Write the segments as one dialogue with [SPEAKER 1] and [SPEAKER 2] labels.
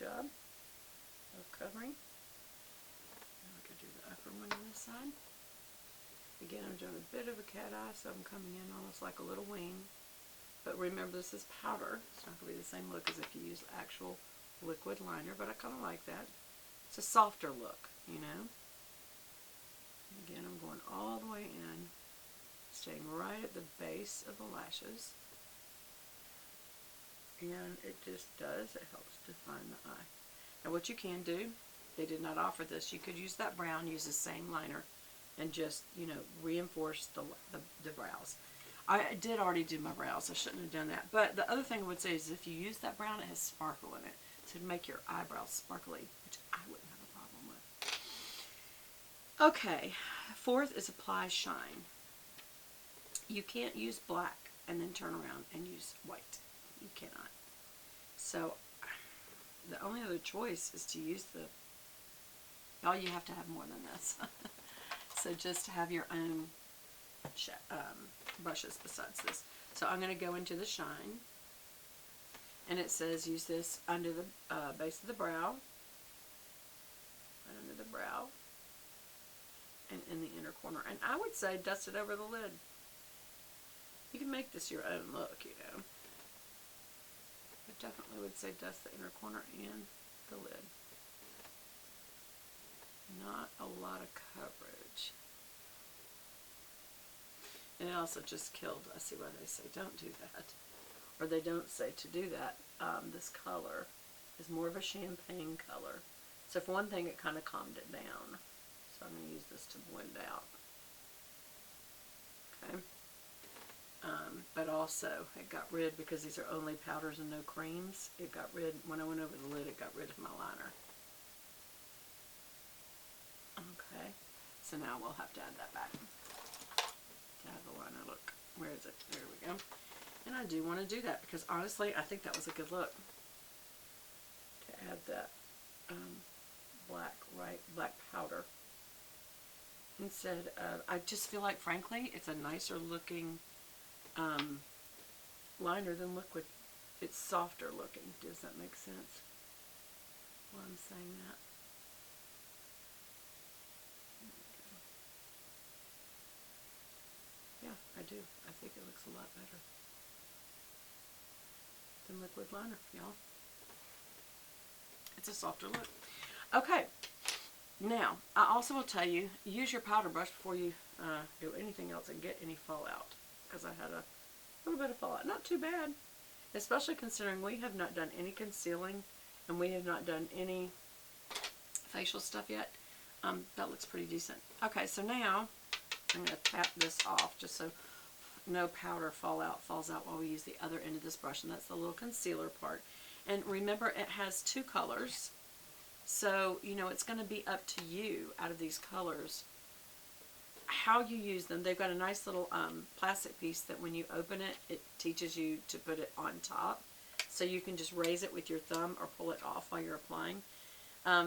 [SPEAKER 1] job of covering. Now I can do the upper one on this side. Again, I'm doing a bit of a cat eye, so I'm coming in almost like a little wing. But remember, this is powder. It's not going to be the same look as if you use actual liquid liner, but I kind of like that. It's a softer look, you know. Again, I'm going all the way in, staying right at the base of the lashes. And it just does, it helps define the eye. Now what you can do, they did not offer this, you could use that brown, use the same liner, and just, you know, reinforce the brows. I did already do my brows, I shouldn't have done that. But the other thing I would say is if you use that brown, it has sparkle in it. So to make your eyebrows sparkly, which I wouldn't have a problem with. Okay, fourth is apply shine. You can't use black and then turn around and use white. You cannot. So the only other choice is to use you have to have more than this. So just have your own brushes besides this. So I'm going to go into the shine, and it says use this under the base of the brow, right under the brow, and in the inner corner. And I would say dust it over the lid. You can make this your own look, you know. I definitely would say dust the inner corner and the lid. Not a lot of coverage. And it also just killed, I see why they say don't do that. Or they don't say to do that. This color is more of a champagne color. So for one thing, it kind of calmed it down. So I'm going to use this to blend out. Okay. But also, it got rid, because these are only powders and no creams, it got rid, when I went over the lid, it got rid of my liner. Okay, so now we'll have to add that back to have the liner look. Where is it? There we go. And I do want to do that, because honestly, I think that was a good look. To add that black powder. Instead of, I just feel like, frankly, it's a nicer looking liner than liquid. It's softer looking. Does that make sense? Why I'm saying that? Yeah, I do. I think it looks a lot better than liquid liner, y'all. It's a softer look. Okay. Now, I also will tell you, use your powder brush before you do anything else and get any fallout. Because I had a little bit of fallout. Not too bad. Especially considering we have not done any concealing and we have not done any facial stuff yet. That looks pretty decent. Okay, so now I'm going to tap this off just so no powder falls out while we use the other end of this brush. And that's the little concealer part. And remember, it has two colors. So, you know, it's going to be up to you out of these colors how you use them. They've got a nice little plastic piece that when you open it, it teaches you to put it on top. So you can just raise it with your thumb or pull it off while you're applying.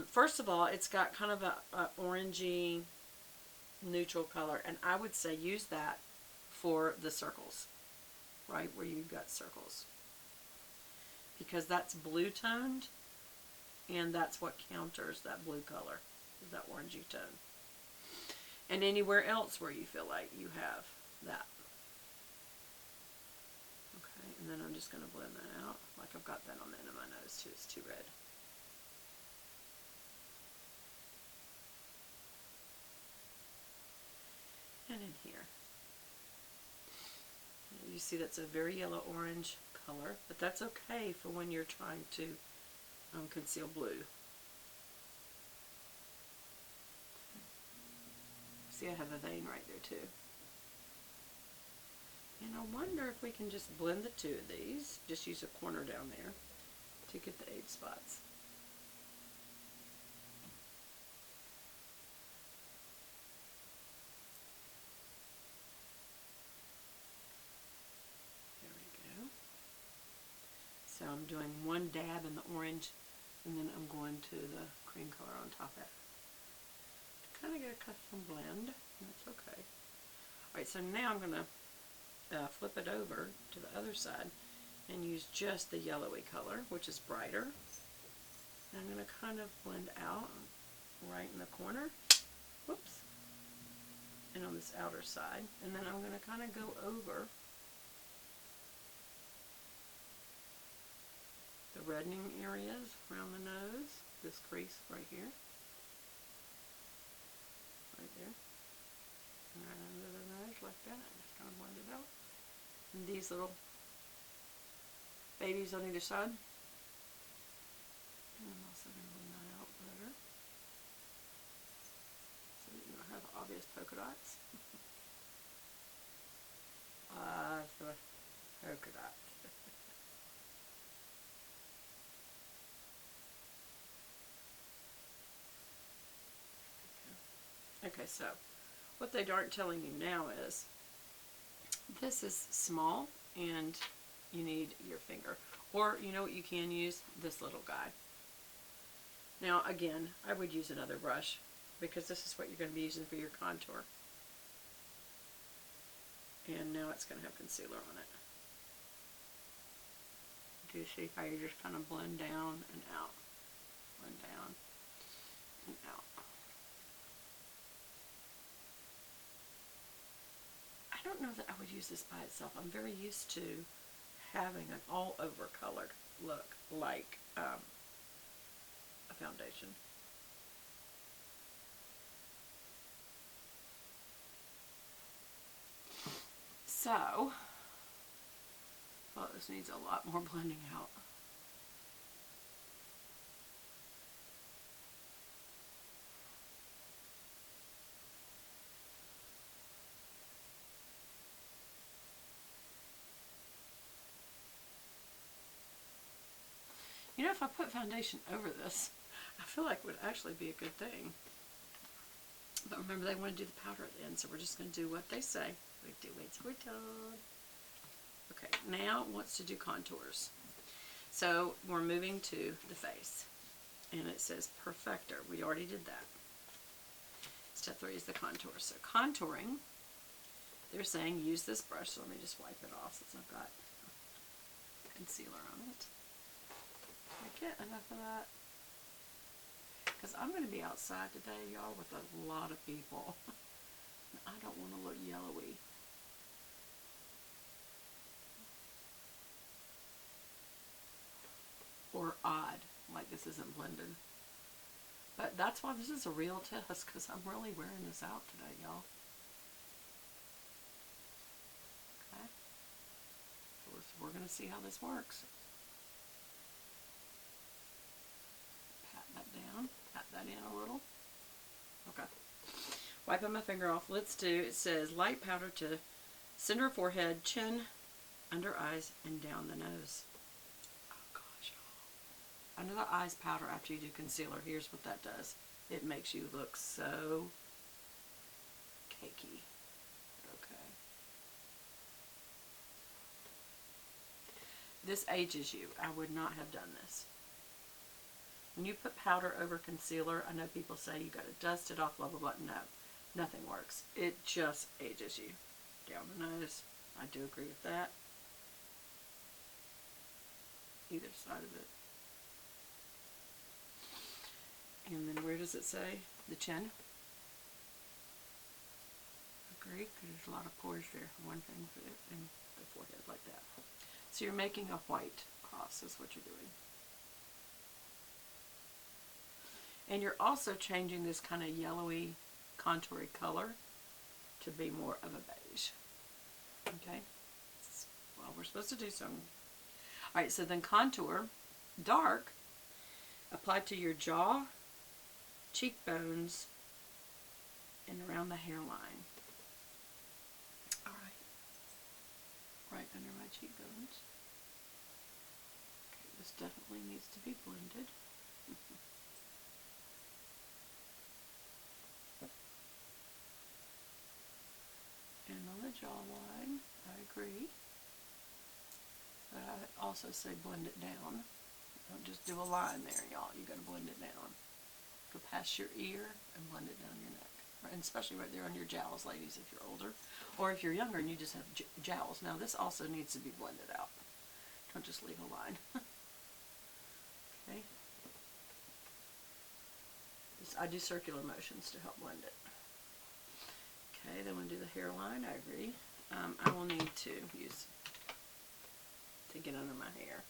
[SPEAKER 1] First of all, it's got kind of a orangey neutral color. And I would say use that for the circles, right, where you've got circles. Because that's blue toned. And that's what counters that blue color, is that orangey tone. And anywhere else where you feel like you have that. Okay, and then I'm just going to blend that out. Like I've got that on the end of my nose too. It's too red. And in here. You see that's a very yellow orange color, but that's okay for when you're trying to conceal blue. See, I have a vein right there too. And I wonder if we can just blend the two of these. Just use a corner down there to get the 8 spots. There we go. So I'm doing one dab in the orange, and then I'm going to the cream color on top of it. To kind of get a custom blend, that's okay. Alright, so now I'm going to flip it over to the other side and use just the yellowy color, which is brighter. And I'm going to kind of blend out right in the corner. Whoops. And on this outer side. And then I'm going to kind of go over the reddening areas around the nose. This crease right here. Right there. And right under the nose like that. Just kind of blend it out. And these little babies on either side. And I'm also going to blend that out better. So that you don't have obvious polka dots. The polka dot. Okay, so what they aren't telling you now is this is small and you need your finger. Or you know what you can use? This little guy. Now again, I would use another brush because this is what you're going to be using for your contour. And now it's going to have concealer on it. Do you see how you just kind of blend down and out? Blend down and out. I don't know that I would use this by itself. I'm very used to having an all-over colored look like a foundation. So, well, this needs a lot more blending out. You know, if I put foundation over this, I feel like it would actually be a good thing. But remember, they want to do the powder at the end, so we're just going to do what they say. We do as we're told. Okay, now it wants to do contours. So we're moving to the face. And it says Perfector. We already did that. Step 3 is the contour. So contouring, they're saying use this brush. So let me just wipe it off since I've got concealer on it. I get enough of that. Because I'm going to be outside today, y'all, with a lot of people. I don't want to look yellowy. Or odd, like this isn't blended. But that's why this is a real test, because I'm really wearing this out today, y'all. Okay. So we're going to see how this works. Pat that down. Pat that in a little. Okay. Wiping my finger off. Let's do, it says light powder to center of forehead, chin, under eyes, and down the nose. Oh gosh, y'all. Under the eyes powder after you do concealer, here's what that does. It makes you look so cakey. Okay. This ages you. I would not have done this. When you put powder over concealer, I know people say you got to dust it off, blah, blah, blah. No, nothing works. It just ages you. Down the nose. I do agree with that. Either side of it. And then where does it say? The chin. Agree, because there's a lot of pores there. One thing for it and the forehead like that. So you're making a white cross is what you're doing. And you're also changing this kind of yellowy, contoury color to be more of a beige. Okay? Well, we're supposed to do some. Alright, so then contour, dark, applied to your jaw, cheekbones, and around the hairline. Alright. Right under my cheekbones. Okay, this definitely needs to be blended. And on the jawline, I agree. But I also say blend it down. Don't just do a line there, y'all. You got to blend it down. Go past your ear and blend it down your neck. And especially right there on your jowls, ladies, if you're older. Or if you're younger and you just have jowls. Now, this also needs to be blended out. Don't just leave a line. Okay. I do circular motions to help blend it. Okay, then we'll do the hairline. I agree. I will need to get under my hair.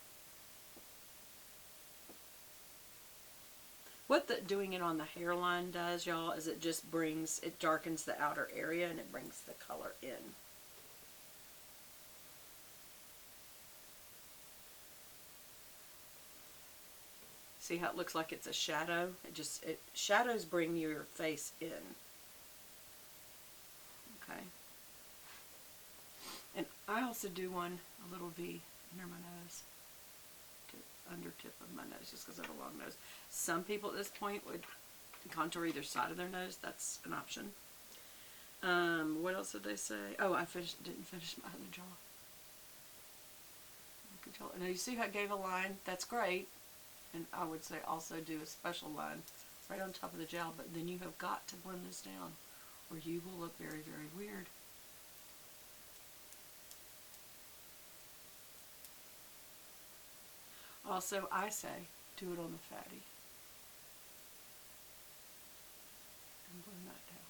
[SPEAKER 1] What doing it on the hairline does, y'all, is it just darkens the outer area and it brings the color in. See how it looks like it's a shadow? Shadows bring your face in. Okay. And I also do a little V under my nose. Under tip of my nose, just because I have a long nose. Some people at this point would contour either side of their nose. That's an option. What else did they say? Oh, I didn't finish my other jaw. Now you see how I gave a line? That's great. And I would say also do a special line right on top of the jowl, but then you have got to blend this down or you will look very, very weird. Also, I say, do it on the fatty. And blend that down.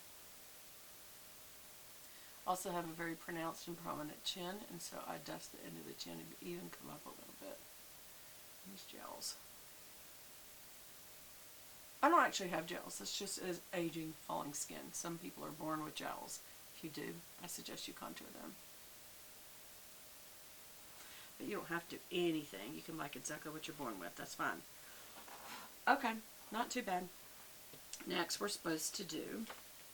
[SPEAKER 1] Also have a very pronounced and prominent chin, and so I dust the end of the chin and even come up a little bit. These gels. I don't actually have gels. It's just as aging, falling skin. Some people are born with gels. If you do, I suggest you contour them. But you don't have to do anything. You can like exactly what you're born with. That's fine. Okay, not too bad. Next, we're supposed to do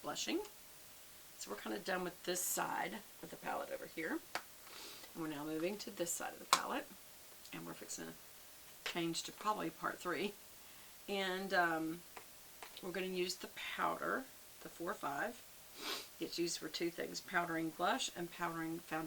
[SPEAKER 1] blushing. So we're kind of done with this side of the palette over here. And we're now moving to this side of the palette. And we're fixing to change to probably part 3. And we're going to use the powder, the 4-5. It's used for 2 things, powdering blush and powdering foundation.